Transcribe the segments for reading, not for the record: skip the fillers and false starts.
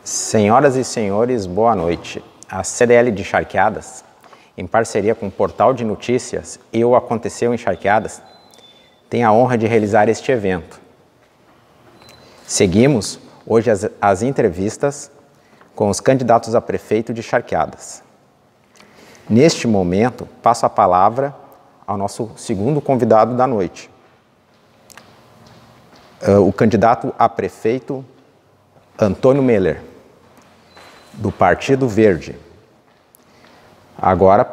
Senhoras e senhores, boa noite. A CDL de Charqueadas, em parceria com o Portal de Notícias e o Aconteceu em Charqueadas, tem a honra de realizar este evento. Seguimos hoje as entrevistas com os candidatos a prefeito de Charqueadas. Neste momento, passo a palavra ao nosso segundo convidado da noite, o candidato a prefeito Antônio Meller, do Partido Verde. Agora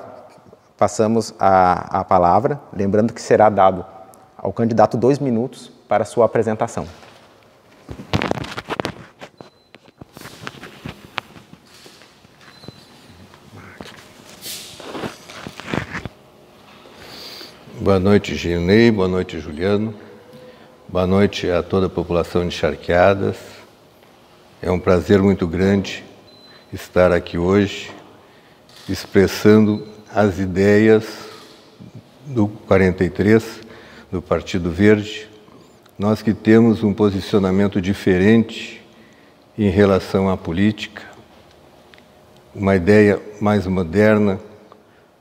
passamos a palavra, lembrando que será dado ao candidato 2 minutos para sua apresentação. Boa noite, Ginei, boa noite, Juliano, boa noite a toda a população de Charqueadas. É um prazer muito grande estar aqui hoje, expressando as ideias do 43, do Partido Verde. Nós que temos um posicionamento diferente em relação à política, uma ideia mais moderna,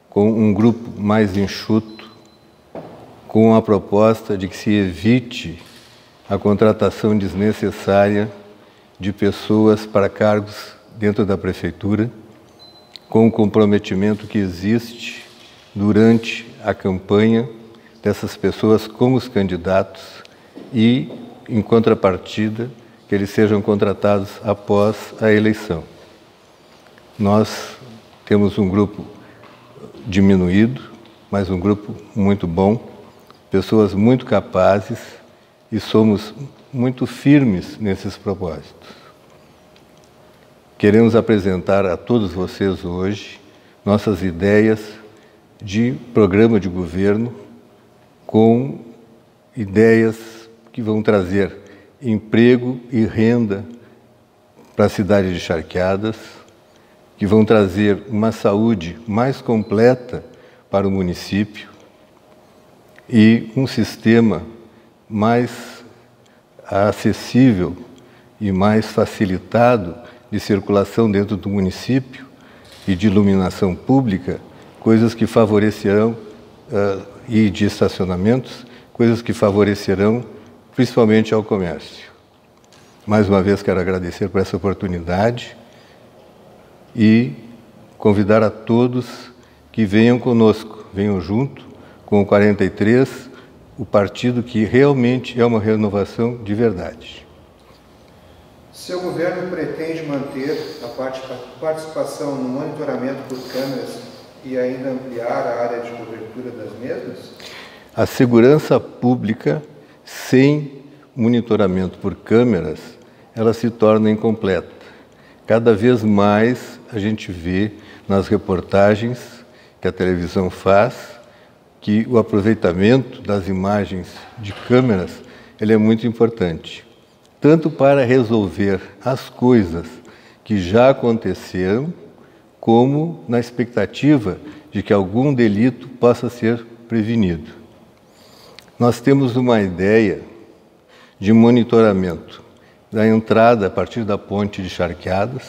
com um grupo mais enxuto, com a proposta de que se evite a contratação desnecessária de pessoas para cargos dentro da prefeitura, com o comprometimento que existe durante a campanha dessas pessoas com os candidatos e, em contrapartida, que eles sejam contratados após a eleição. Nós temos um grupo diminuído, mas um grupo muito bom, pessoas muito capazes e somos muito firmes nesses propósitos. Queremos apresentar a todos vocês hoje nossas ideias de programa de governo com ideias que vão trazer emprego e renda para a cidade de Charqueadas, que vão trazer uma saúde mais completa para o município, e um sistema mais acessível e mais facilitado de circulação dentro do município e de iluminação pública, coisas que favorecerão, e de estacionamentos, coisas que favorecerão principalmente ao comércio. Mais uma vez quero agradecer por essa oportunidade e convidar a todos que venham conosco, venham junto com o 43, o partido que realmente é uma renovação de verdade. Seu governo pretende manter a participação no monitoramento por câmeras e ainda ampliar a área de cobertura das mesmas? A segurança pública, sem monitoramento por câmeras, ela se torna incompleta. Cada vez mais a gente vê nas reportagens que a televisão faz que o aproveitamento das imagens de câmeras ele é muito importante, tanto para resolver as coisas que já aconteceram, como na expectativa de que algum delito possa ser prevenido. Nós temos uma ideia de monitoramento da entrada a partir da ponte de Charqueadas,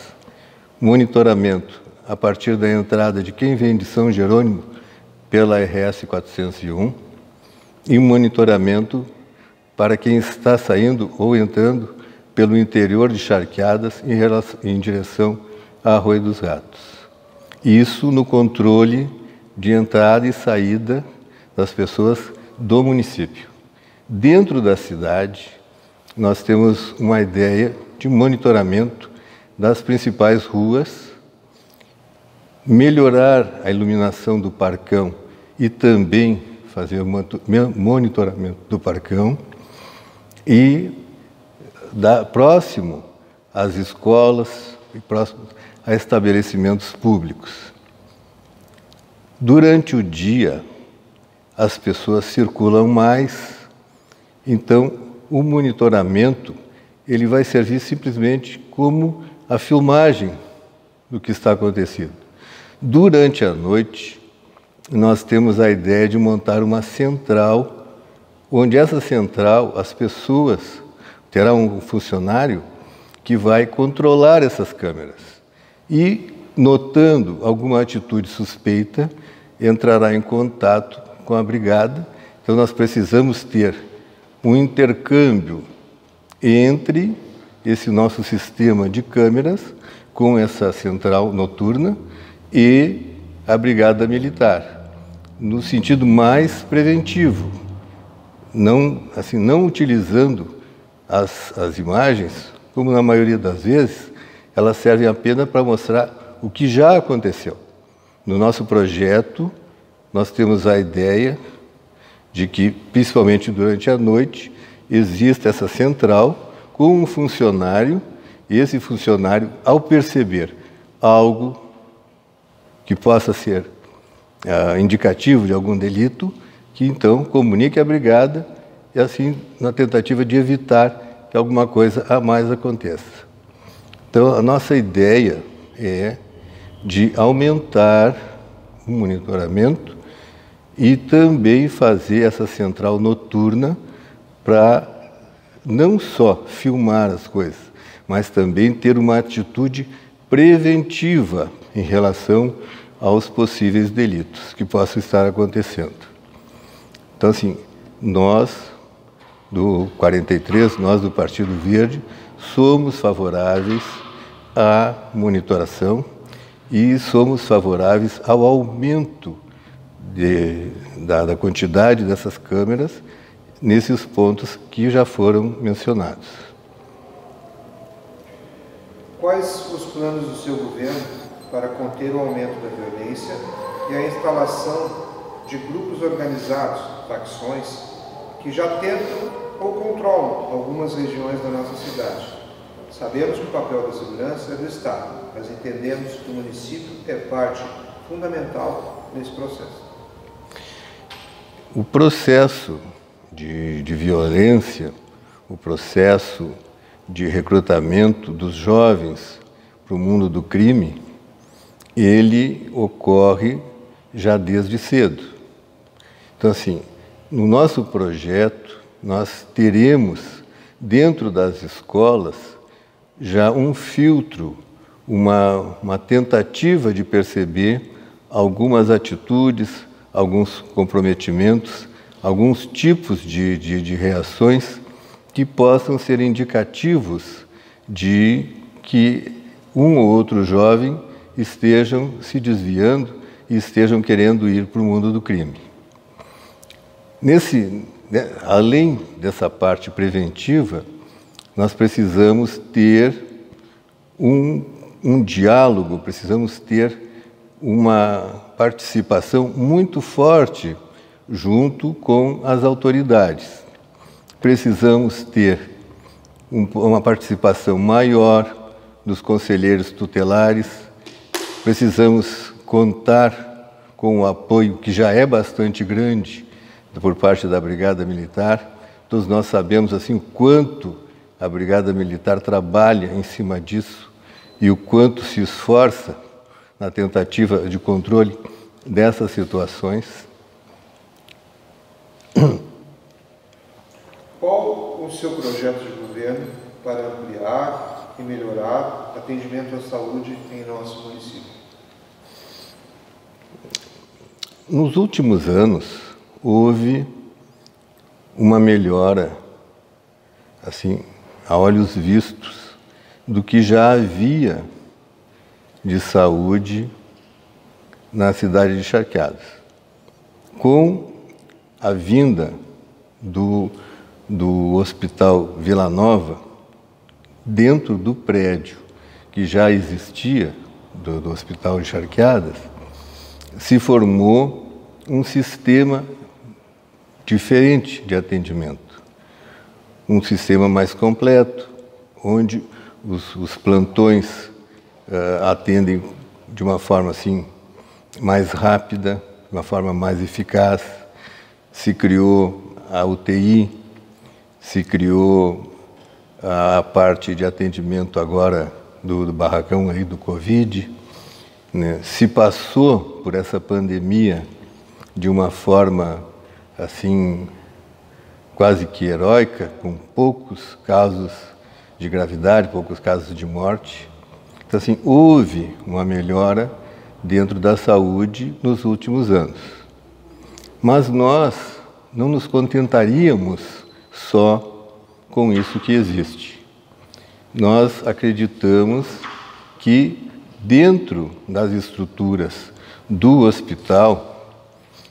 monitoramento a partir da entrada de quem vem de São Jerônimo pela RS 401 e monitoramento para quem está saindo ou entrando pelo interior de Charqueadas em direção a Arroio dos Ratos. Isso no controle de entrada e saída das pessoas do município. Dentro da cidade, nós temos uma ideia de monitoramento das principais ruas, melhorar a iluminação do Parcão e também fazer monitoramento do Parcão e próximo às escolas e próximo a estabelecimentos públicos. Durante o dia, as pessoas circulam mais, então o monitoramento ele vai servir simplesmente como a filmagem do que está acontecendo. Durante a noite, nós temos a ideia de montar uma central, onde essa central, as pessoas, terá um funcionário que que vai controlar essas câmeras. E, notando alguma atitude suspeita, entrará em contato com a brigada. Então, nós precisamos ter um intercâmbio entre esse nosso sistema de câmeras com essa central noturna e a brigada militar, no sentido mais preventivo, não utilizando as imagens, como na maioria das vezes, elas servem apenas para mostrar o que já aconteceu. No nosso projeto, nós temos a ideia de que, principalmente durante a noite, existe essa central com um funcionário, e esse funcionário, ao perceber algo que possa ser indicativo de algum delito, que então comunique à brigada e assim na tentativa de evitar que alguma coisa a mais aconteça. Então a nossa ideia é de aumentar o monitoramento e também fazer essa central noturna para não só filmar as coisas, mas também ter uma atitude preventiva em relação aos possíveis delitos que possam estar acontecendo. Então, assim, nós do 43, nós do Partido Verde, somos favoráveis à monitoração e somos favoráveis ao aumento da quantidade dessas câmeras nesses pontos que já foram mencionados. Quais os planos do seu governo para conter o aumento da violência e a instalação de grupos organizados, facções, que já tentam ou controlam algumas regiões da nossa cidade? Sabemos que o papel da segurança é do Estado, mas entendemos que o município é parte fundamental nesse processo. O processo de violência, o processo de recrutamento dos jovens para o mundo do crime, ele ocorre já desde cedo. Então, assim, no nosso projeto, nós teremos dentro das escolas já um filtro, uma tentativa de perceber algumas atitudes, alguns comprometimentos, alguns tipos de reações que possam ser indicativos de que um ou outro jovem estejam se desviando e estejam querendo ir para o mundo do crime. Além dessa parte preventiva, nós precisamos ter um diálogo, precisamos ter uma participação muito forte junto com as autoridades. Precisamos ter uma participação maior dos conselheiros tutelares, precisamos contar com o apoio, que já é bastante grande, por parte da Brigada Militar. Todos nós sabemos assim, o quanto a Brigada Militar trabalha em cima disso e o quanto se esforça na tentativa de controle dessas situações. Qual o seu projeto de governo para ampliar e melhorar o atendimento à saúde em nosso município? Nos últimos anos, houve uma melhora, assim, a olhos vistos, do que já havia de saúde na cidade de Charqueadas. Com a vinda do Hospital Vila Nova, dentro do prédio que já existia do Hospital de Charqueadas, se formou um sistema diferente de atendimento, um sistema mais completo, onde os plantões atendem de uma forma assim mais rápida, de uma forma mais eficaz. Se criou a UTI, se criou a parte de atendimento agora do barracão aí do Covid, né? Se passou por essa pandemia de uma forma assim quase que heróica, com poucos casos de gravidade, poucos casos de morte. Então, assim, houve uma melhora dentro da saúde nos últimos anos. Mas nós não nos contentaríamos só com isso que existe. Nós acreditamos que dentro das estruturas do hospital,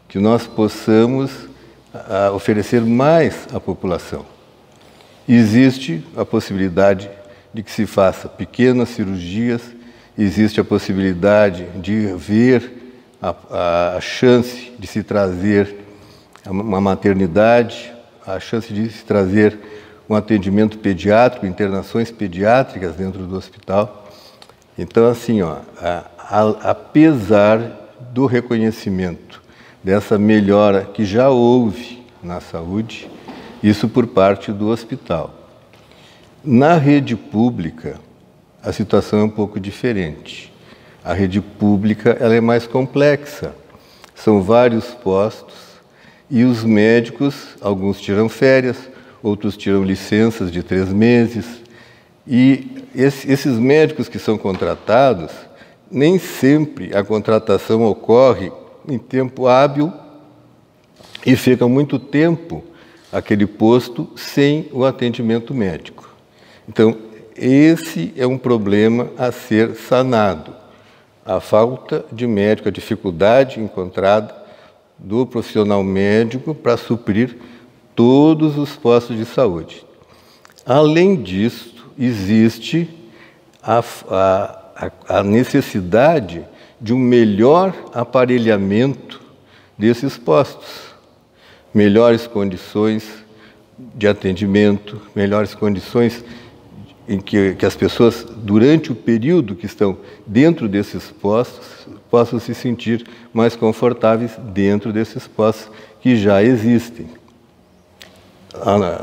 que nós possamos oferecer mais à população. Existe a possibilidade de que se faça pequenas cirurgias, existe a possibilidade de ver a chance de se trazer uma maternidade, a chance de se trazer um atendimento pediátrico, internações pediátricas dentro do hospital. Então, assim, apesar do reconhecimento dessa melhora que já houve na saúde, isso por parte do hospital. Na rede pública, a situação é um pouco diferente. A rede pública ela é mais complexa. São vários postos e os médicos, alguns tiram férias, outros tiram licenças de 3 meses. E esses médicos que são contratados, nem sempre a contratação ocorre em tempo hábil e fica muito tempo aquele posto sem o atendimento médico. Então, esse é um problema a ser sanado. A falta de médico, a dificuldade encontrada do profissional médico para suprir todos os postos de saúde. Além disso, existe a necessidade de um melhor aparelhamento desses postos, melhores condições de atendimento, melhores condições em que as pessoas, durante o período que estão dentro desses postos, possam se sentir mais confortáveis dentro desses postos que já existem.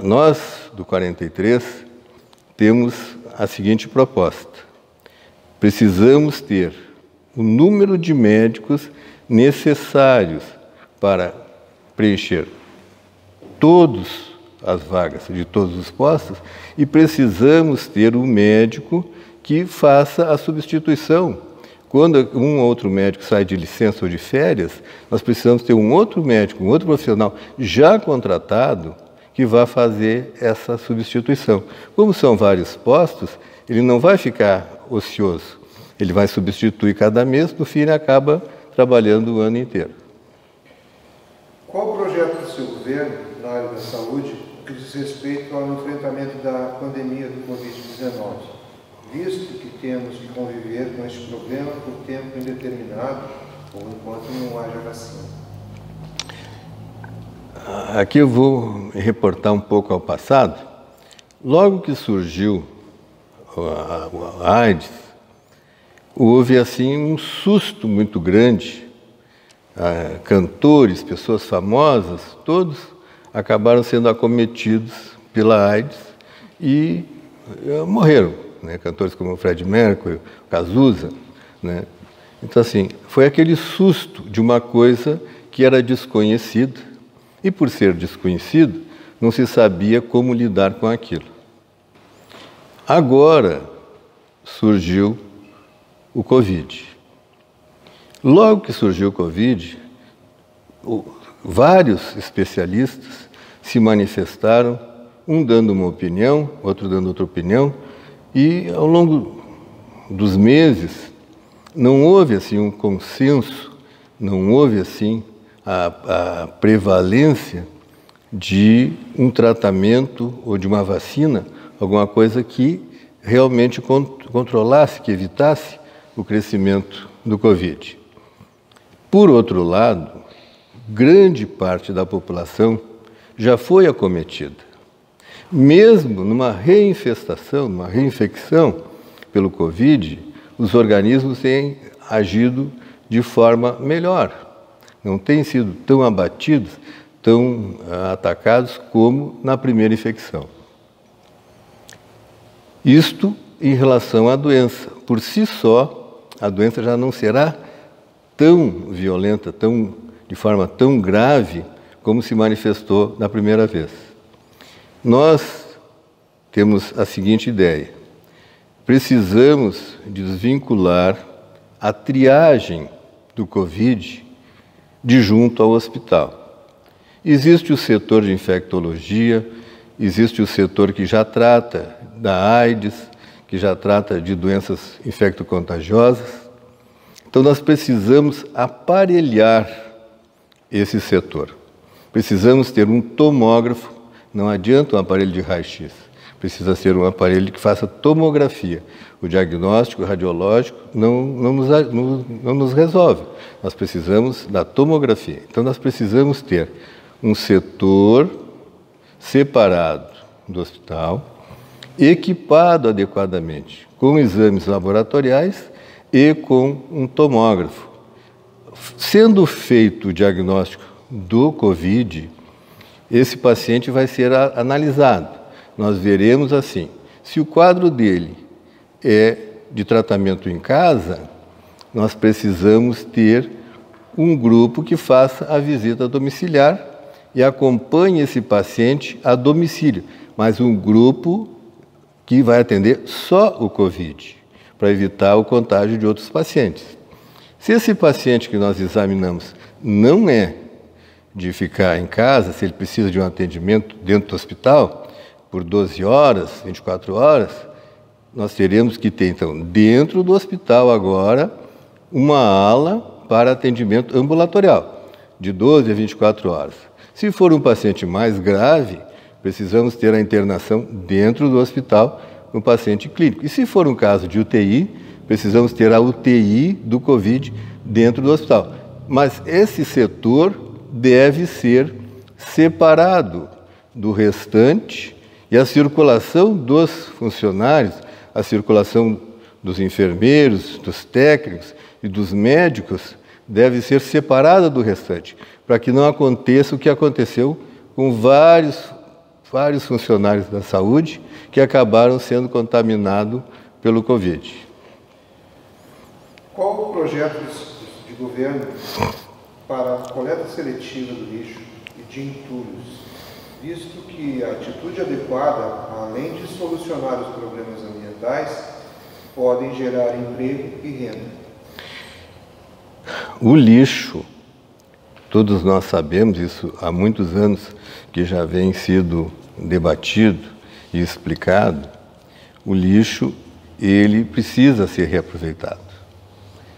Nós, do 43, temos a seguinte proposta. Precisamos ter o número de médicos necessários para preencher todas as vagas de todos os postos e precisamos ter um médico que faça a substituição. Quando um ou outro médico sai de licença ou de férias, nós precisamos ter um outro médico, um outro profissional já contratado que vá fazer essa substituição. Como são vários postos, ele não vai ficar ocioso. Ele vai substituir cada mês, no fim ele acaba trabalhando o ano inteiro. Qual o projeto do seu governo na área da saúde que diz respeito ao enfrentamento da pandemia do Covid-19, visto que temos que conviver com este problema por tempo indeterminado ou enquanto não haja vacina? Aqui eu vou reportar um pouco ao passado. Logo que surgiu a AIDS, houve assim um susto muito grande. Cantores, pessoas famosas, todos acabaram sendo acometidos pela AIDS e morreram, né? Cantores como Fred Mercury, Cazuza, né? Então, assim, foi aquele susto de uma coisa que era desconhecida e, por ser desconhecido, não se sabia como lidar com aquilo. Agora surgiu o Covid. Logo que surgiu o Covid, vários especialistas se manifestaram, um dando uma opinião, outro dando outra opinião, e ao longo dos meses não houve assim um consenso, não houve assim a prevalência de um tratamento ou de uma vacina, alguma coisa que realmente controlasse, que evitasse o crescimento do Covid. Por outro lado, grande parte da população já foi acometida. Mesmo numa reinfestação, numa reinfecção pelo Covid, os organismos têm agido de forma melhor. Não têm sido tão abatidos, tão atacados como na primeira infecção. Isto em relação à doença. Por si só, a doença já não será tão violenta, de forma tão grave como se manifestou na primeira vez. Nós temos a seguinte ideia: precisamos desvincular a triagem do Covid de junto ao hospital. Existe o setor de infectologia, existe o setor que já trata da AIDS, que já trata de doenças infectocontagiosas. Então, nós precisamos aparelhar esse setor. Precisamos ter um tomógrafo, não adianta um aparelho de raio-x, precisa ser um aparelho que faça tomografia. O diagnóstico radiológico não nos resolve, nós precisamos da tomografia. Então, nós precisamos ter um setor separado do hospital, equipado adequadamente com exames laboratoriais e com um tomógrafo. Sendo feito o diagnóstico do Covid, esse paciente vai ser analisado. Nós veremos assim, se o quadro dele é de tratamento em casa, nós precisamos ter um grupo que faça a visita domiciliar e acompanhe esse paciente a domicílio, mas um grupo que vai atender só o Covid, para evitar o contágio de outros pacientes. Se esse paciente que nós examinamos não é de ficar em casa, se ele precisa de um atendimento dentro do hospital, por 12 horas, 24 horas, nós teremos que ter, então, dentro do hospital agora, uma ala para atendimento ambulatorial, de 12 a 24 horas. Se for um paciente mais grave, precisamos ter a internação dentro do hospital no paciente clínico. E se for um caso de UTI, precisamos ter a UTI do Covid dentro do hospital. Mas esse setor deve ser separado do restante e a circulação dos funcionários, a circulação dos enfermeiros, dos técnicos e dos médicos deve ser separada do restante, para que não aconteça o que aconteceu com vários funcionários da saúde que acabaram sendo contaminados pelo Covid. Qual o projeto de governo para a coleta seletiva do lixo e de entulhos, visto que a atitude adequada, além de solucionar os problemas ambientais, podem gerar emprego e renda? O lixo, todos nós sabemos, isso há muitos anos que já vem sido debatido e explicado, o lixo, ele precisa ser reaproveitado.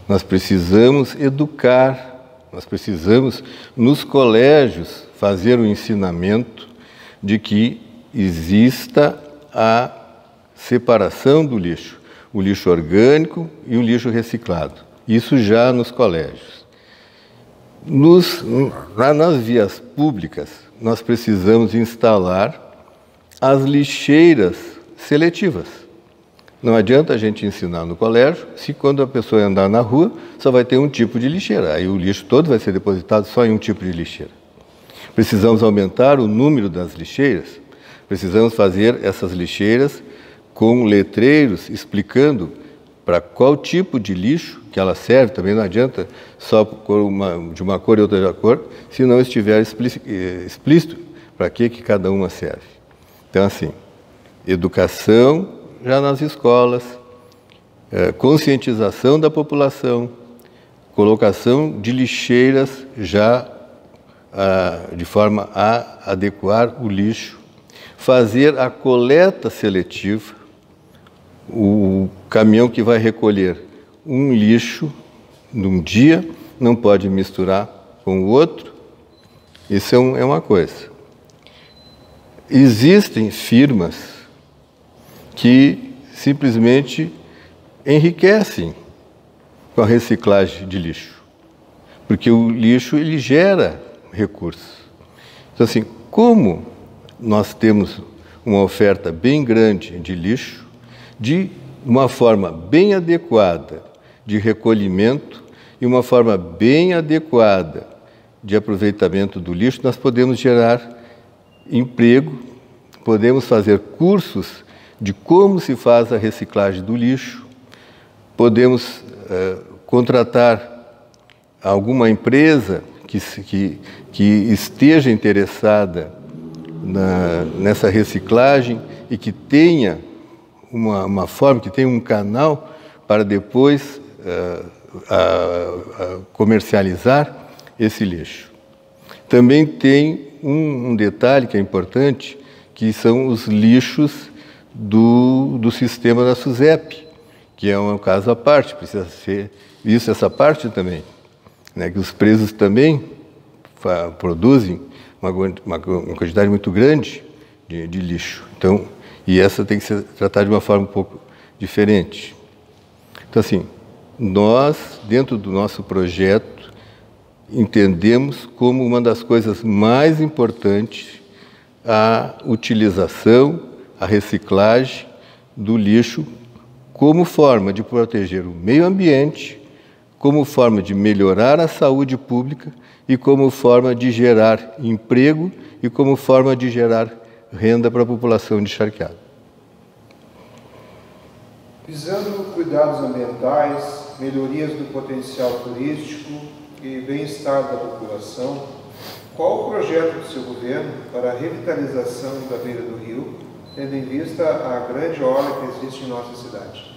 Nós precisamos educar, nós precisamos, nos colégios, fazer o ensinamento de que exista a separação do lixo, o lixo orgânico e o lixo reciclado. Isso já nos colégios. Nas vias públicas, nós precisamos instalar as lixeiras seletivas. Não adianta a gente ensinar no colégio se quando a pessoa andar na rua só vai ter um tipo de lixeira. Aí o lixo todo vai ser depositado só em um tipo de lixeira. Precisamos aumentar o número das lixeiras. Precisamos fazer essas lixeiras com letreiros explicando para qual tipo de lixo que ela serve. Também não adianta só de uma cor e outra de cor, se não estiver explícito para que cada uma serve. Então, assim, educação já nas escolas, conscientização da população, colocação de lixeiras já de forma a adequar o lixo, fazer a coleta seletiva, o caminhão que vai recolher um lixo num dia não pode misturar com o outro. Isso é uma coisa. Existem firmas que simplesmente enriquecem com a reciclagem de lixo, porque o lixo ele gera recursos. Então, assim, como nós temos uma oferta bem grande de lixo, de uma forma bem adequada de recolhimento e uma forma bem adequada de aproveitamento do lixo, nós podemos gerar emprego, podemos fazer cursos de como se faz a reciclagem do lixo, podemos contratar alguma empresa que esteja interessada nessa reciclagem e que tenha uma forma, que tenha um canal para depois comercializar esse lixo. Também tem um detalhe que é importante, que são os lixos do sistema da SUSEP, que é um caso à parte, precisa ser visto essa parte também, né, que os presos também produzem uma quantidade muito grande de lixo. Então, e essa tem que ser tratada de uma forma um pouco diferente. Então, assim, nós, dentro do nosso projeto, entendemos como uma das coisas mais importantes a utilização, a reciclagem do lixo como forma de proteger o meio ambiente, como forma de melhorar a saúde pública e como forma de gerar emprego e como forma de gerar renda para a população de Charqueada. Visando cuidados ambientais, melhorias do potencial turístico e bem-estar da população, qual o projeto do seu governo para a revitalização da beira do rio, tendo em vista a grande orla que existe em nossa cidade?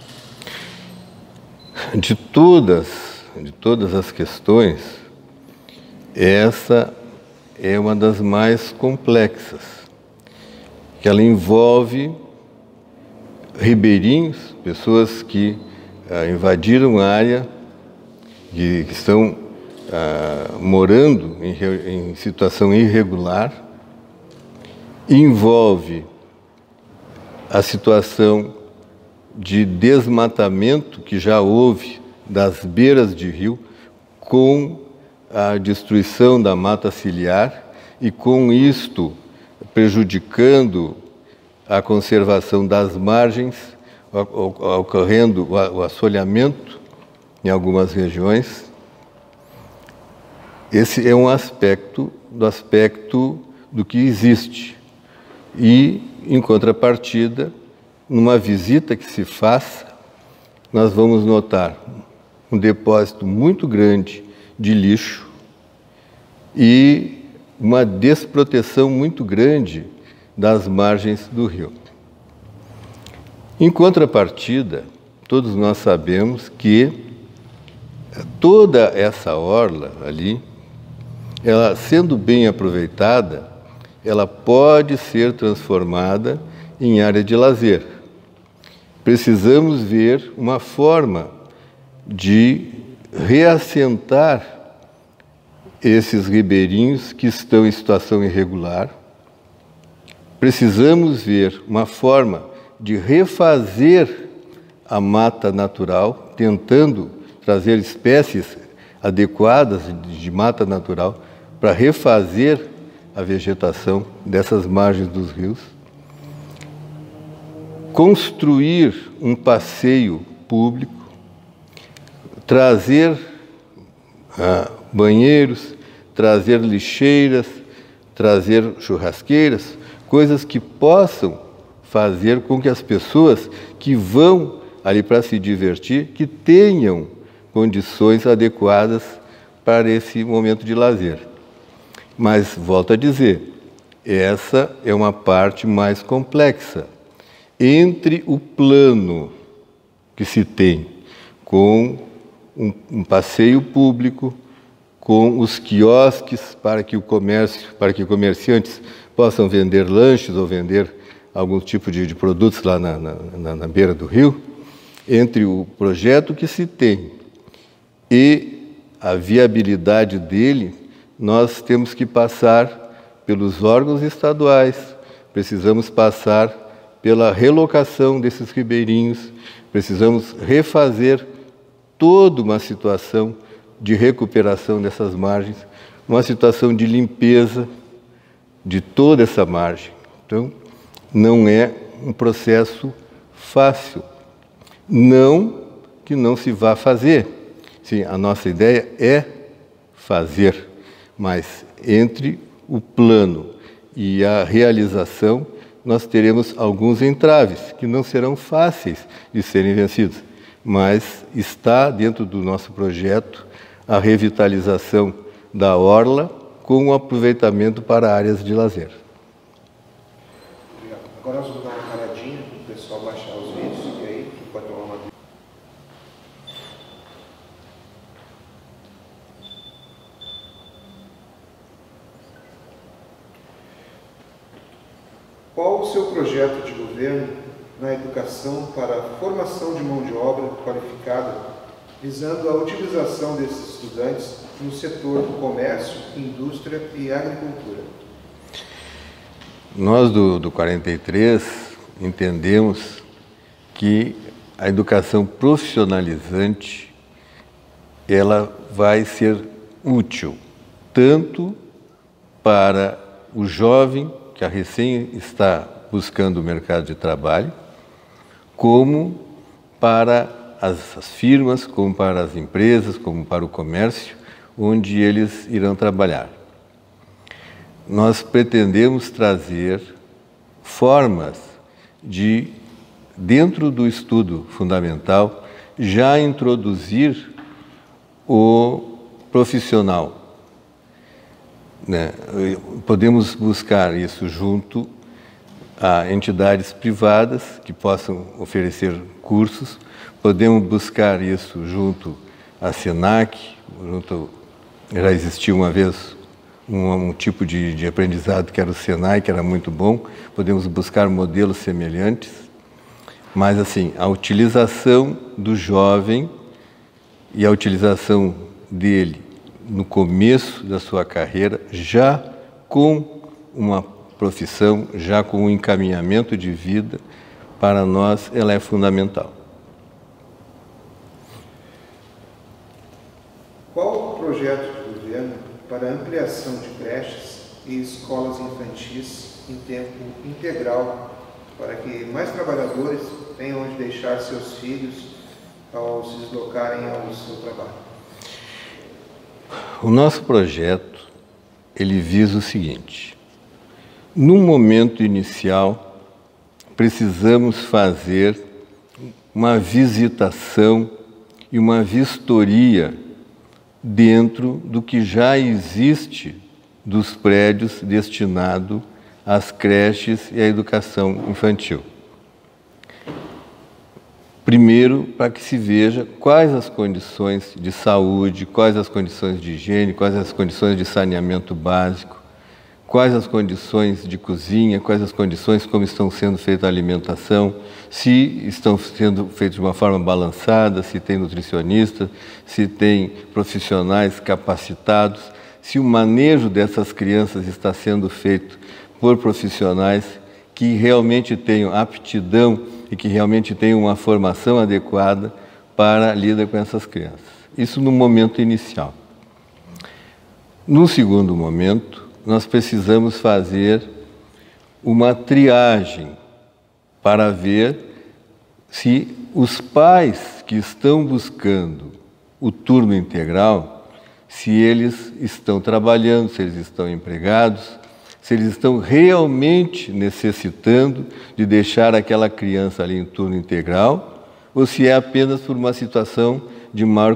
De todas as questões, essa é uma das mais complexas, que ela envolve ribeirinhos, pessoas que invadiram a área, que estão morando em situação irregular, envolve a situação de desmatamento que já houve das beiras de rio, com a destruição da mata ciliar e com isto prejudicando a conservação das margens, ocorrendo o assoreamento em algumas regiões. Esse é um aspecto do que existe. E, em contrapartida, numa visita que se faça, nós vamos notar um depósito muito grande de lixo e uma desproteção muito grande das margens do rio. Em contrapartida, todos nós sabemos que toda essa orla ali, ela sendo bem aproveitada, ela pode ser transformada em área de lazer. Precisamos ver uma forma de reassentar esses ribeirinhos que estão em situação irregular. Precisamos ver uma forma de refazer a mata natural, tentando trazer espécies adequadas de mata natural para refazer a vegetação dessas margens dos rios. Construir um passeio público, trazer banheiros, trazer lixeiras, trazer churrasqueiras, coisas que possam fazer com que as pessoas que vão ali para se divertir, que tenham condições adequadas para esse momento de lazer. Mas, volto a dizer, essa é uma parte mais complexa. Entre o plano que se tem com um passeio público, com os quiosques para que comerciantes possam vender lanches ou vender algum tipo de produtos lá na beira do rio, entre o projeto que se tem e a viabilidade dele, nós temos que passar pelos órgãos estaduais, precisamos passar pela relocação desses ribeirinhos, precisamos refazer toda uma situação de recuperação dessas margens, uma situação de limpeza de toda essa margem. Então, não é um processo fácil. Não que não se vá fazer. Sim, a nossa ideia é fazer, mas entre o plano e a realização, nós teremos alguns entraves que não serão fáceis de serem vencidos, mas está dentro do nosso projeto a revitalização da orla com o aproveitamento para áreas de lazer. Obrigado. Agora nós vamos dar uma qual o seu projeto de governo na educação para a formação de mão de obra qualificada, visando a utilização desses estudantes no setor do comércio, indústria e agricultura? Nós do 43 entendemos que a educação profissionalizante ela vai ser útil tanto para o jovem que recém está buscando o mercado de trabalho, como para as firmas, como para as empresas, como para o comércio, onde eles irão trabalhar. Nós pretendemos trazer formas de, dentro do estudo fundamental, já introduzir o profissional, né? Podemos buscar isso junto a entidades privadas que possam oferecer cursos, podemos buscar isso junto à SENAC, já existiu uma vez um tipo de aprendizado que era o Senai, que era muito bom, podemos buscar modelos semelhantes, mas assim, a utilização do jovem e a utilização dele no começo da sua carreira, já com uma profissão, já com um encaminhamento de vida, para nós ela é fundamental. Qual o projeto de governo para a ampliação de creches e escolas infantis em tempo integral, para que mais trabalhadores tenham onde deixar seus filhos ao se deslocarem ao seu trabalho? O nosso projeto, ele visa o seguinte: no momento inicial, precisamos fazer uma visitação e uma vistoria dentro do que já existe dos prédios destinados às creches e à educação infantil. Primeiro, para que se veja quais as condições de saúde, quais as condições de higiene, quais as condições de saneamento básico, quais as condições de cozinha, quais as condições como estão sendo feita a alimentação, se estão sendo feitos de uma forma balançada, se tem nutricionista, se tem profissionais capacitados, se o manejo dessas crianças está sendo feito por profissionais que realmente tenham aptidão e que realmente tenham uma formação adequada para lidar com essas crianças. Isso no momento inicial. No segundo momento, nós precisamos fazer uma triagem para ver se os pais que estão buscando o turno integral, se eles estão trabalhando, se eles estão empregados, se eles estão realmente necessitando de deixar aquela criança ali em turno integral, ou se é apenas por uma situação de maior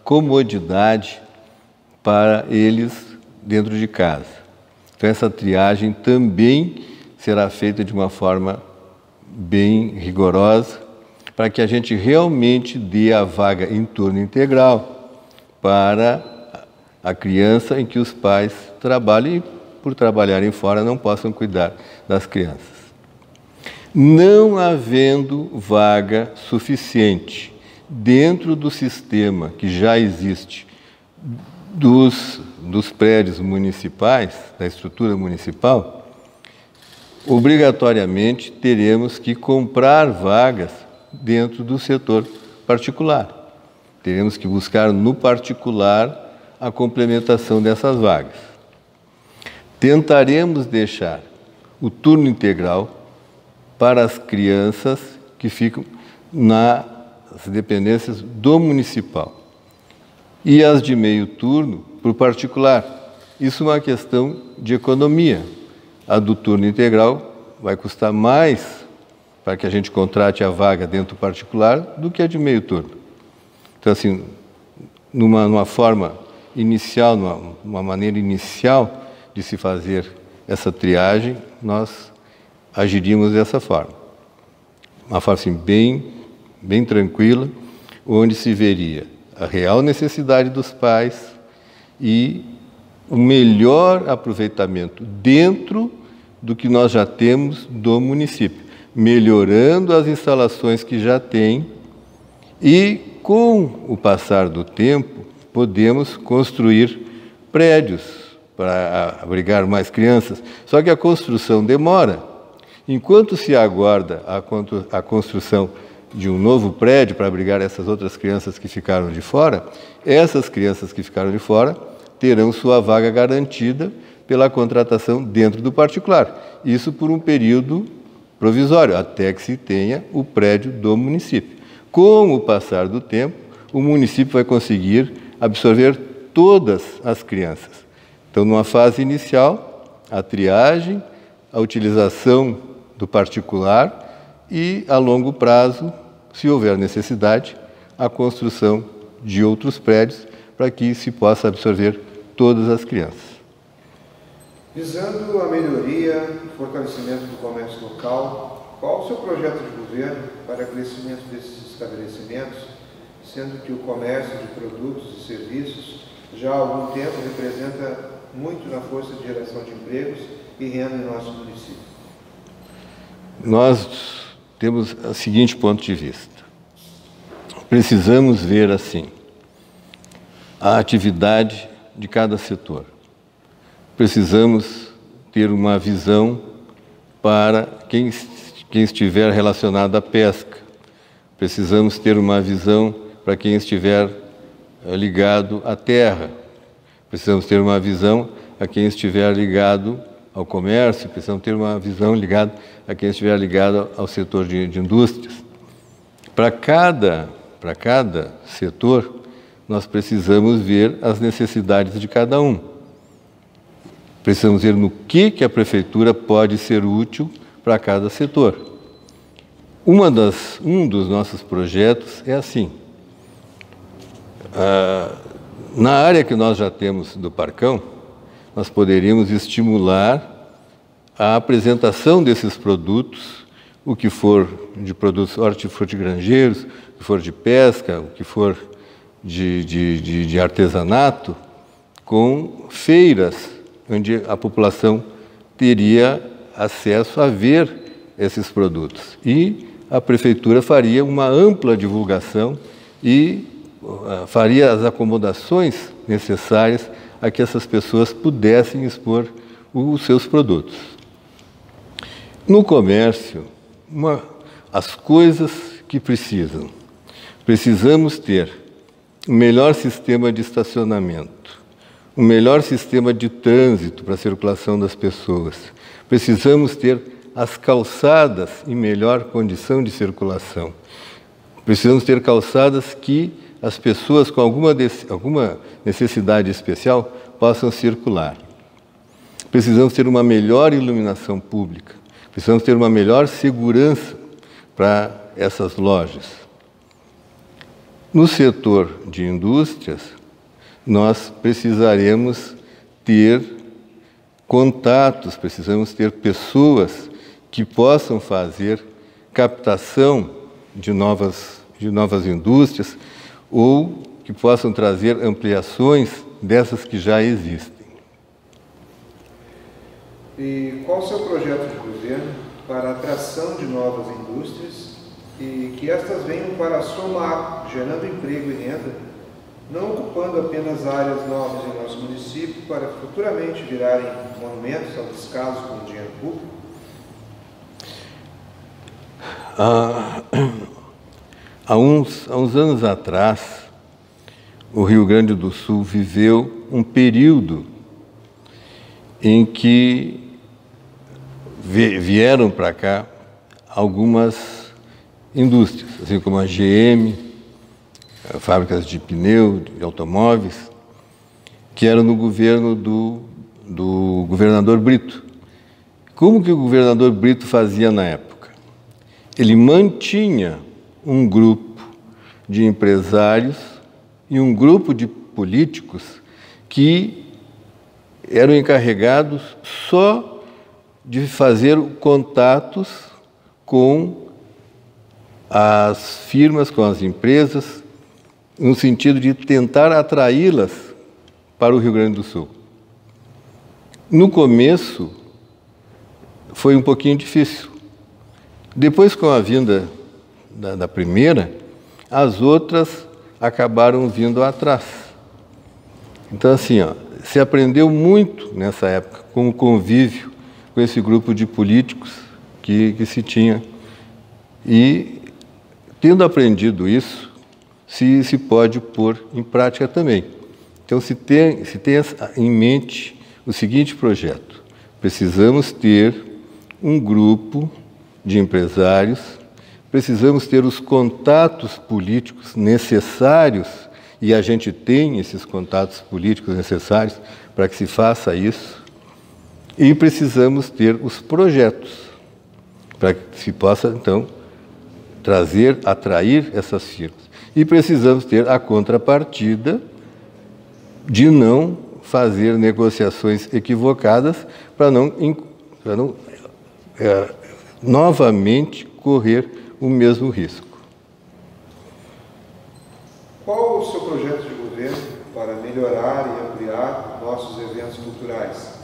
comodidade para eles dentro de casa. Então, essa triagem também será feita de uma forma bem rigorosa, para que a gente realmente dê a vaga em turno integral para a criança em que os pais trabalham e, por trabalharem fora, não possam cuidar das crianças. Não havendo vaga suficiente dentro do sistema que já existe dos prédios municipais, da estrutura municipal, obrigatoriamente teremos que comprar vagas dentro do setor particular. Teremos que buscar no particular a complementação dessas vagas. Tentaremos deixar o turno integral para as crianças que ficam nas dependências do municipal e as de meio turno para o particular. Isso é uma questão de economia. A do turno integral vai custar mais para que a gente contrate a vaga dentro do particular do que a de meio turno. Então, assim, numa forma inicial, numa maneira inicial de se fazer essa triagem, nós agiríamos dessa forma. Uma forma assim, bem tranquila, onde se veria a real necessidade dos pais e o melhor aproveitamento dentro do que nós já temos do município, melhorando as instalações que já tem e, com o passar do tempo, podemos construir prédios para abrigar mais crianças. Só que a construção demora. Enquanto se aguarda a construção de um novo prédio para abrigar essas outras crianças que ficaram de fora, essas crianças que ficaram de fora terão sua vaga garantida pela contratação dentro do particular. Isso por um período provisório, até que se tenha o prédio do município. Com o passar do tempo, o município vai conseguir absorver todas as crianças. Então, numa fase inicial, a triagem, a utilização do particular e, a longo prazo, se houver necessidade, a construção de outros prédios para que se possa absorver todas as crianças. Visando a melhoria e fortalecimento do comércio local, qual o seu projeto de governo para o crescimento desses estabelecimentos, sendo que o comércio de produtos e serviços já há algum tempo representa muito na força de geração de empregos e renda em nosso município? Nós temos o seguinte ponto de vista. Precisamos ver, assim, a atividade de cada setor. Precisamos ter uma visão para quem estiver relacionado à pesca. Precisamos ter uma visão para quem estiver ligado à terra. Precisamos ter uma visão a quem estiver ligado ao comércio, precisamos ter uma visão ligada a quem estiver ligado ao setor de indústrias. Para cada setor, nós precisamos ver as necessidades de cada um. Precisamos ver no que a prefeitura pode ser útil para cada setor. Um dos nossos projetos é assim. Na área que nós já temos do Parcão, nós poderíamos estimular a apresentação desses produtos, o que for de produtos hortifrutigranjeiros, o que for de pesca, o que for de artesanato, com feiras, onde a população teria acesso a ver esses produtos. E a prefeitura faria uma ampla divulgação e faria as acomodações necessárias a que essas pessoas pudessem expor os seus produtos. No comércio, as coisas que precisamos ter um melhor sistema de estacionamento, um melhor sistema de trânsito para a circulação das pessoas. Precisamos ter as calçadas em melhor condição de circulação. Precisamos ter calçadas que as pessoas com alguma necessidade especial possam circular. Precisamos ter uma melhor iluminação pública. Precisamos ter uma melhor segurança para essas lojas. No setor de indústrias, nós precisaremos ter contatos, precisamos ter pessoas que possam fazer captação de novas indústrias ou que possam trazer ampliações dessas que já existem. E qual o seu projeto de governo para a atração de novas indústrias e que estas venham para somar, gerando emprego e renda, não ocupando apenas áreas novas em nosso município para futuramente virarem monumentos ao descaso com o dinheiro público? Há uns anos atrás, o Rio Grande do Sul viveu um período em que vieram para cá algumas indústrias, assim como a GM, fábricas de pneu, de automóveis, que eram no governo do governador Brito. Como que o governador Brito fazia na época? Ele mantinha um grupo de empresários e um grupo de políticos que eram encarregados só de fazer contatos com as firmas, com as empresas, no sentido de tentar atraí-las para o Rio Grande do Sul. No começo, foi um pouquinho difícil. Depois, com a vinda da primeira, as outras acabaram vindo atrás. Então, assim, se aprendeu muito nessa época com o convívio com esse grupo de políticos que se tinha. E, tendo aprendido isso, se pode pôr em prática também. Então, se tem em mente o seguinte projeto: precisamos ter um grupo de empresários, precisamos ter os contatos políticos necessários, e a gente tem esses contatos políticos necessários para que se faça isso, e precisamos ter os projetos para que se possa, então, atrair essas firmas. E precisamos ter a contrapartida de não fazer negociações equivocadas para não novamente correr o mesmo risco. Qual o seu projeto de governo para melhorar e ampliar nossos eventos culturais?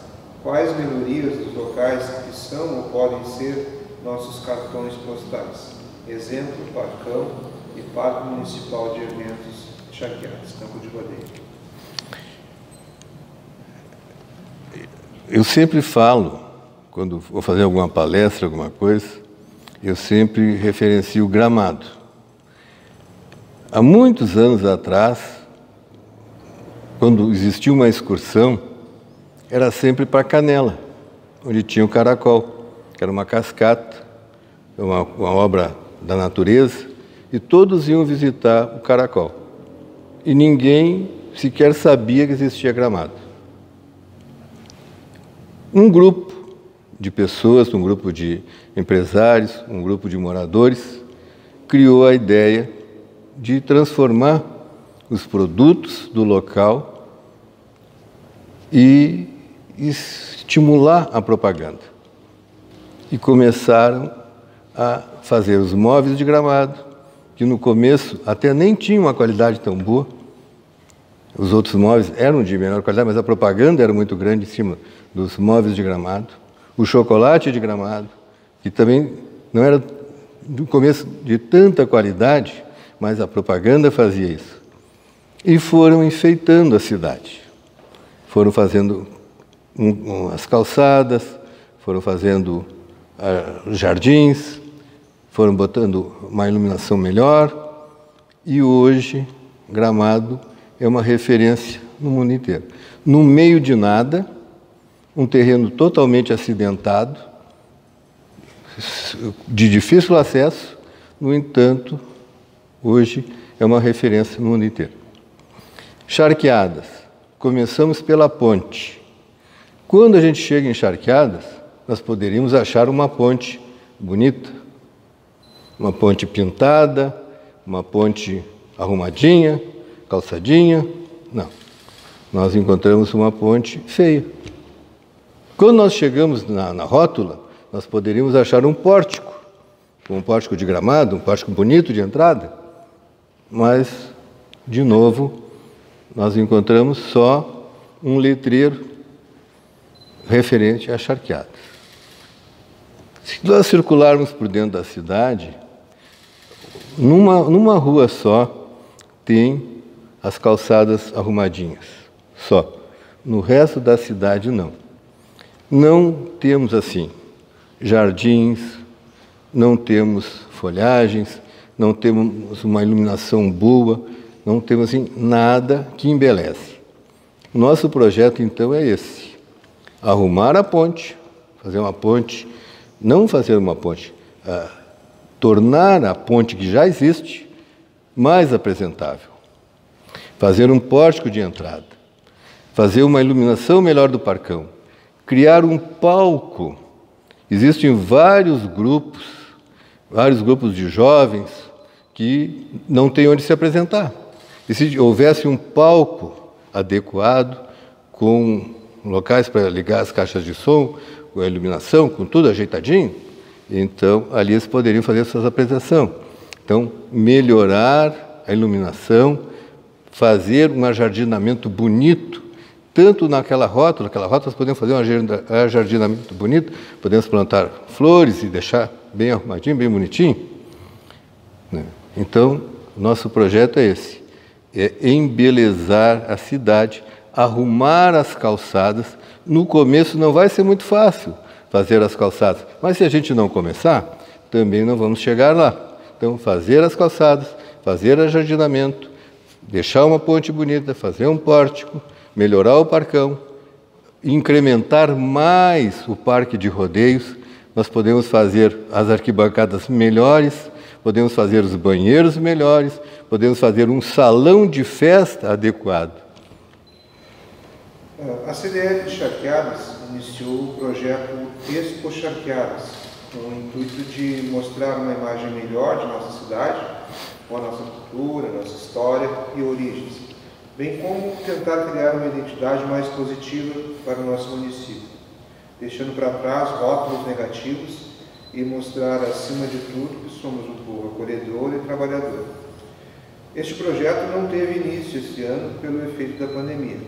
Quais melhorias dos locais que são ou podem ser nossos cartões postais? Exemplo, Parcão e Parque Municipal de Eventos Charqueadas, Campo de Rodeio. Eu sempre falo, quando vou fazer alguma palestra, alguma coisa, eu sempre referencio Gramado. Há muitos anos atrás, quando existia uma excursão, era sempre para Canela, onde tinha o caracol, que era uma cascata, uma obra da natureza, e todos iam visitar o caracol. E ninguém sequer sabia que existia Gramado. Um grupo de pessoas, um grupo de empresários, um grupo de moradores, criou a ideia de transformar os produtos do local e estimular a propaganda. E começaram a fazer os móveis de Gramado, que no começo até nem tinham uma qualidade tão boa. Os outros móveis eram de menor qualidade, mas a propaganda era muito grande em cima dos móveis de Gramado. O chocolate de Gramado, que também não era no começo de tanta qualidade, mas a propaganda fazia isso. E foram enfeitando a cidade. Foram fazendo as calçadas, foram fazendo jardins, foram botando uma iluminação melhor, e hoje Gramado é uma referência no mundo inteiro. No meio de nada, um terreno totalmente acidentado, de difícil acesso, no entanto, hoje é uma referência no mundo inteiro. Charqueadas. Começamos pela ponte. Quando a gente chega em Charqueadas, nós poderíamos achar uma ponte bonita, uma ponte pintada, uma ponte arrumadinha, calçadinha. Não. Nós encontramos uma ponte feia. Quando nós chegamos na rótula, nós poderíamos achar um pórtico de Gramado, um pórtico bonito de entrada, mas, de novo, nós encontramos só um letreiro referente a Charqueadas. Se nós circularmos por dentro da cidade, numa rua só tem as calçadas arrumadinhas, só. No resto da cidade, não. Não temos, assim, jardins, não temos folhagens, não temos uma iluminação boa, não temos, assim, nada que embelece. O nosso projeto, então, é esse: arrumar a ponte, fazer uma ponte, não fazer uma ponte, tornar a ponte que já existe mais apresentável, fazer um pórtico de entrada, fazer uma iluminação melhor do Parcão, criar um palco. Existem vários grupos de jovens que não têm onde se apresentar. E se houvesse um palco adequado, com locais para ligar as caixas de som, com a iluminação, com tudo ajeitadinho, então ali eles poderiam fazer suas apresentações. Então, melhorar a iluminação, fazer um ajardinamento bonito, tanto naquela rótula nós podemos fazer um ajardinamento bonito, podemos plantar flores e deixar bem arrumadinho, bem bonitinho, né? Então, nosso projeto é esse, é embelezar a cidade, arrumar as calçadas. No começo não vai ser muito fácil fazer as calçadas, mas se a gente não começar, também não vamos chegar lá. Então, fazer as calçadas, fazer ajardinamento, deixar uma ponte bonita, fazer um pórtico, melhorar o parcão, incrementar mais o parque de rodeios. Nós podemos fazer as arquibancadas melhores, podemos fazer os banheiros melhores, podemos fazer um salão de festa adequado. A CDL de Charqueadas iniciou o projeto Expo Charqueadas, com o intuito de mostrar uma imagem melhor de nossa cidade, com a nossa cultura, nossa história e origens, bem como tentar criar uma identidade mais positiva para o nosso município, deixando para trás rótulos negativos e mostrar, acima de tudo, que somos um povo acolhedor e trabalhador. Este projeto não teve início este ano pelo efeito da pandemia.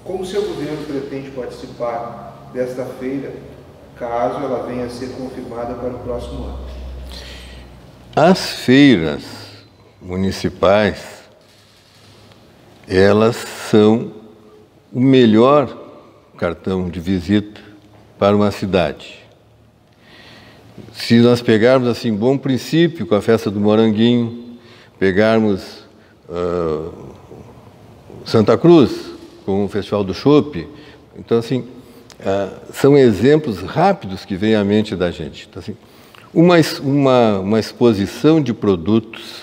Como o seu governo pretende participar desta feira, caso ela venha a ser confirmada para o próximo ano? As feiras municipais, elas são o melhor cartão de visita para uma cidade. Se nós pegarmos assim, bom princípio com a festa do Moranguinho, pegarmos Santa Cruz com o Festival do Chopp, então assim, são exemplos rápidos que vêm à mente da gente. Então, assim, uma exposição de produtos,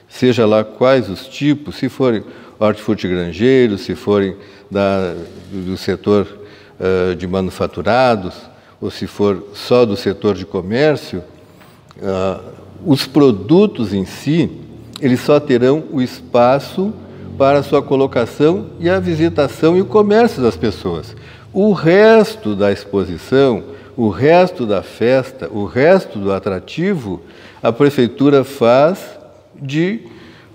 seja lá quais os tipos, se forem hortifrutigranjeiros, se forem do setor de manufaturados, ou se for só do setor de comércio, os produtos em si, eles só terão o espaço para a sua colocação e a visitação e o comércio das pessoas. O resto da exposição, o resto da festa, o resto do atrativo, a prefeitura faz de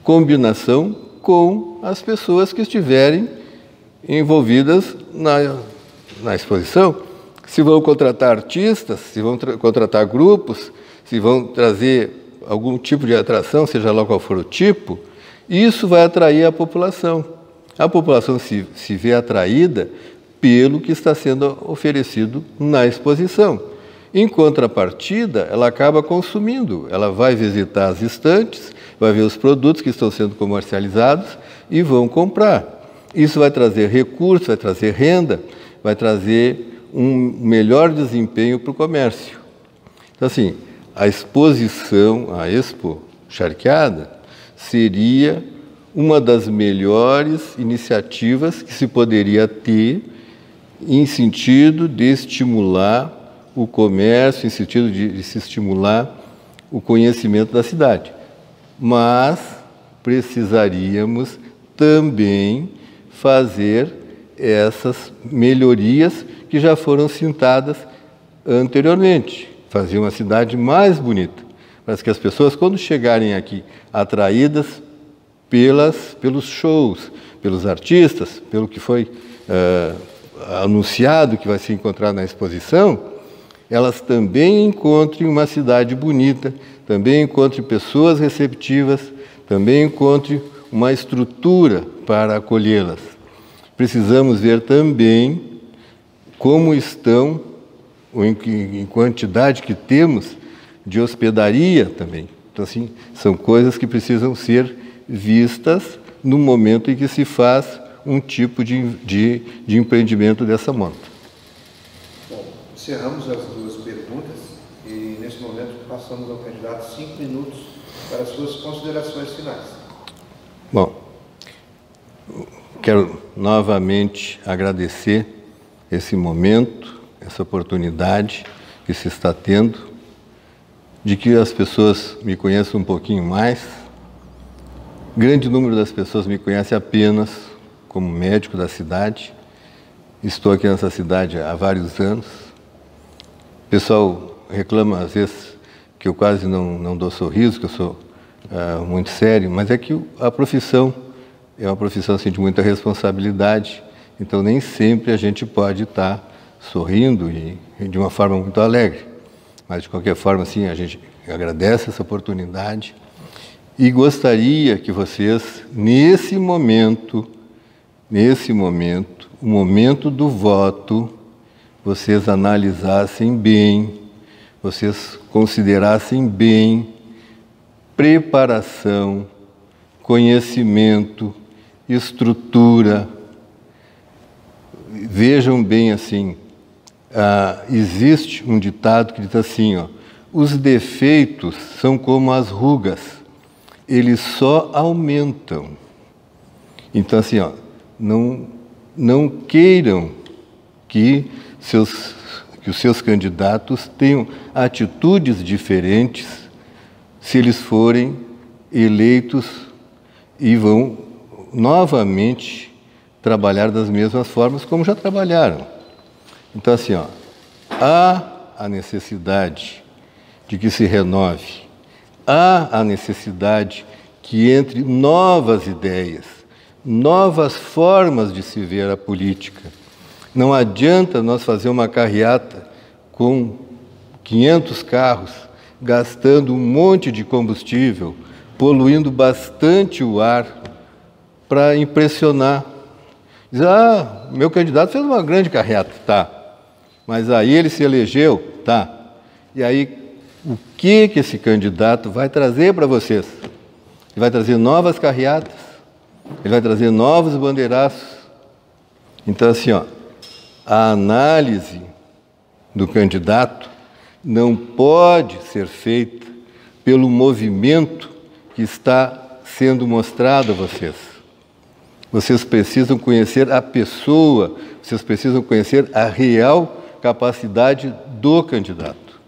combinação com as pessoas que estiverem envolvidas na exposição. Se vão contratar artistas, se vão contratar grupos, se vão trazer algum tipo de atração, seja lá qual for o tipo, isso vai atrair a população. A população se vê atraída pelo que está sendo oferecido na exposição. Em contrapartida, ela acaba consumindo, ela vai visitar as estantes, vai ver os produtos que estão sendo comercializados e vão comprar. Isso vai trazer recursos, vai trazer renda, vai trazer um melhor desempenho para o comércio. Então, assim, a exposição, a Expo Charqueada, seria uma das melhores iniciativas que se poderia ter em sentido de estimular o comércio, em sentido de se estimular o conhecimento da cidade. Mas precisaríamos também fazer essas melhorias que já foram citadas anteriormente. Fazer uma cidade mais bonita, para que as pessoas, quando chegarem aqui atraídas pelos shows, pelos artistas, pelo que foi anunciado que vai se encontrar na exposição, elas também encontrem uma cidade bonita, também encontrem pessoas receptivas, também encontrem uma estrutura para acolhê-las. Precisamos ver também como estão, ou em quantidade que temos, de hospedaria também. Então, assim, são coisas que precisam ser vistas no momento em que se faz um tipo de empreendimento dessa monta. Bom, encerramos as duas perguntas e, nesse momento, passamos ao candidato 5 minutos para as suas considerações finais. Bom, quero novamente agradecer esse momento, essa oportunidade que se está tendo, de que as pessoas me conheçam um pouquinho mais. Grande número das pessoas me conhece apenas como médico da cidade. Estou aqui nessa cidade há vários anos. O pessoal reclama às vezes que eu quase não dou sorriso, que eu sou muito sério, mas é que a profissão é uma profissão assim, de muita responsabilidade. Então, nem sempre a gente pode estar sorrindo e de uma forma muito alegre. Mas, de qualquer forma, assim, a gente agradece essa oportunidade e gostaria que vocês, nesse momento, o momento do voto, vocês analisassem bem, vocês considerassem bem preparação, conhecimento, estrutura. Vejam bem assim, existe um ditado que diz assim, ó, os defeitos são como as rugas, eles só aumentam. Então assim, ó, não queiram que os seus candidatos tenham atitudes diferentes se eles forem eleitos e vão novamente trabalhar das mesmas formas como já trabalharam. Então, assim, ó, há a necessidade de que se renove, há a necessidade que entre novas ideias, novas formas de se ver a política. Não adianta nós fazer uma carreata com 500 carros, gastando um monte de combustível, poluindo bastante o ar para impressionar. Diz, meu candidato fez uma grande carreata, tá. Mas aí ele se elegeu, tá. E aí, o que esse candidato vai trazer para vocês? Ele vai trazer novas carreatas, ele vai trazer novos bandeiraços. Então, assim, ó, a análise do candidato não pode ser feita pelo movimento que está sendo mostrado a vocês. Vocês precisam conhecer a pessoa, vocês precisam conhecer a real capacidade do candidato.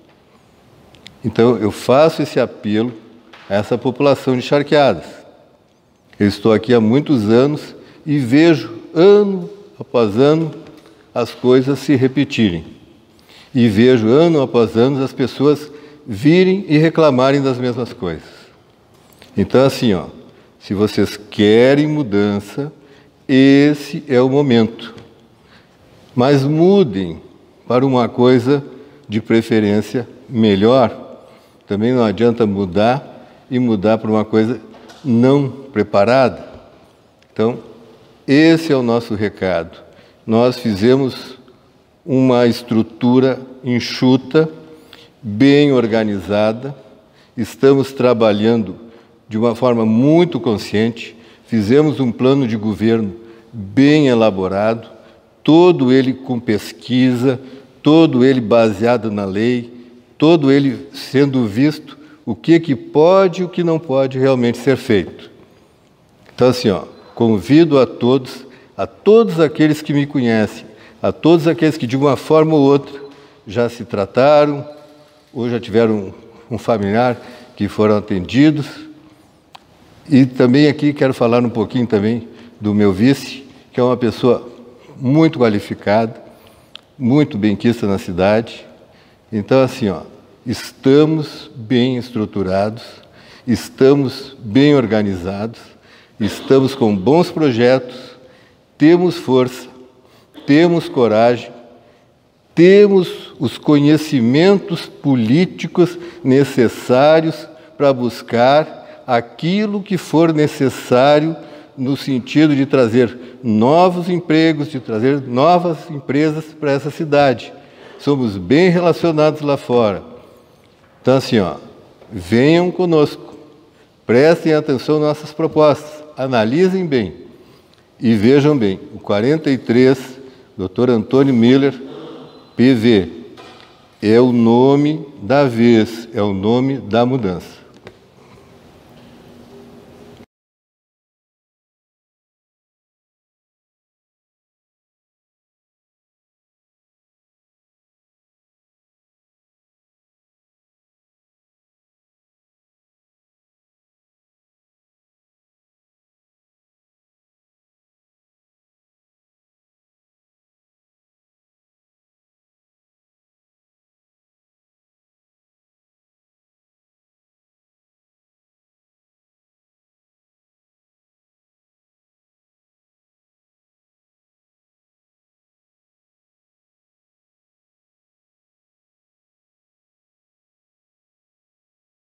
Então, eu faço esse apelo a essa população de Charqueadas. Eu estou aqui há muitos anos e vejo, ano após ano, as coisas se repetirem. E vejo, ano após ano, as pessoas virem e reclamarem das mesmas coisas. Então, assim, ó, se vocês querem mudança, esse é o momento. Mas mudem para uma coisa de preferência melhor. Também não adianta mudar e mudar para uma coisa não preparada. Então, esse é o nosso recado. Nós fizemos uma estrutura enxuta, bem organizada, estamos trabalhando de uma forma muito consciente, fizemos um plano de governo bem elaborado, todo ele com pesquisa, todo ele baseado na lei, todo ele sendo visto o que pode e o que não pode realmente ser feito. Então, assim, ó, convido a todos aqueles que me conhecem, a todos aqueles que de uma forma ou outra já se trataram ou já tiveram um familiar que foram atendidos. E também aqui quero falar um pouquinho também do meu vice, que é uma pessoa muito qualificada, muito benquista na cidade. Então, assim, ó, estamos bem estruturados, estamos bem organizados, estamos com bons projetos, temos força, temos coragem, temos os conhecimentos políticos necessários para buscar aquilo que for necessário no sentido de trazer novos empregos, de trazer novas empresas para essa cidade. Somos bem relacionados lá fora. Então, assim, ó, venham conosco, prestem atenção nas nossas propostas, analisem bem e vejam bem. O 43, Dr. Antônio Miller, PV, é o nome da vez, é o nome da mudança.